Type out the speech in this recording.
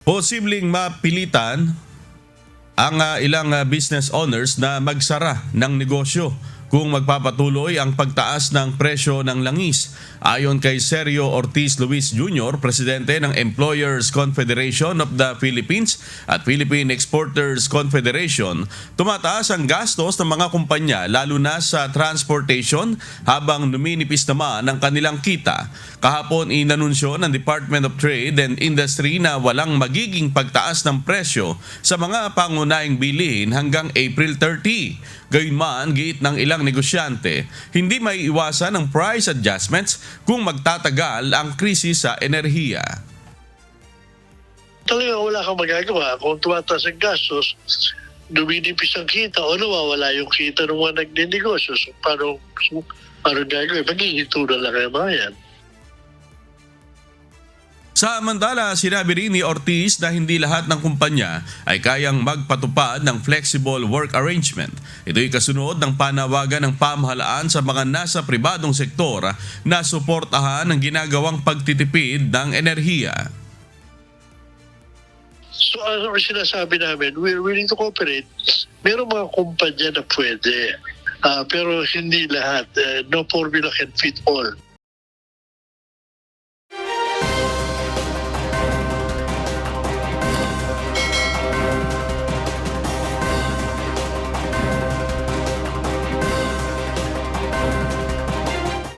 Posibleng mapilitan ang ilang business owners na magsara ng negosyo kung magpapatuloy ang pagtaas ng presyo ng langis. Ayon kay Sergio Ortiz Luis Jr., presidente ng Employers Confederation of the Philippines at Philippine Exporters Confederation, tumataas ang gastos ng mga kumpanya lalo na sa transportation habang numinipis naman ang kanilang kita. Kahapon inanunsyo ng Department of Trade and Industry na walang magiging pagtaas ng presyo sa mga pangunahing bilihin hanggang April 30. Gayunman, giit ng ilang negosyante, hindi may iwasan ang price adjustments kung magtatagal ang krisis sa enerhiya. Talaga wala kang magagawa. Kung tumataas ang gastos, duminipis ang kita o nawawala yung kita ng mga nagninegosyo. So, paano gagawin? Maghihinto na lang ang mga yan. Samantala, sinabi rin ni Ortiz na hindi lahat ng kumpanya ay kayang magpatupad ng flexible work arrangement. Ito'y kasunod ng panawagan ng pamahalaan sa mga nasa pribadong sektor na suportahan ang ginagawang pagtitipid ng enerhiya. So ano ang sinasabi namin, we're willing to cooperate. Merong mga kumpanya na pwede, pero hindi lahat. No formula can fit all.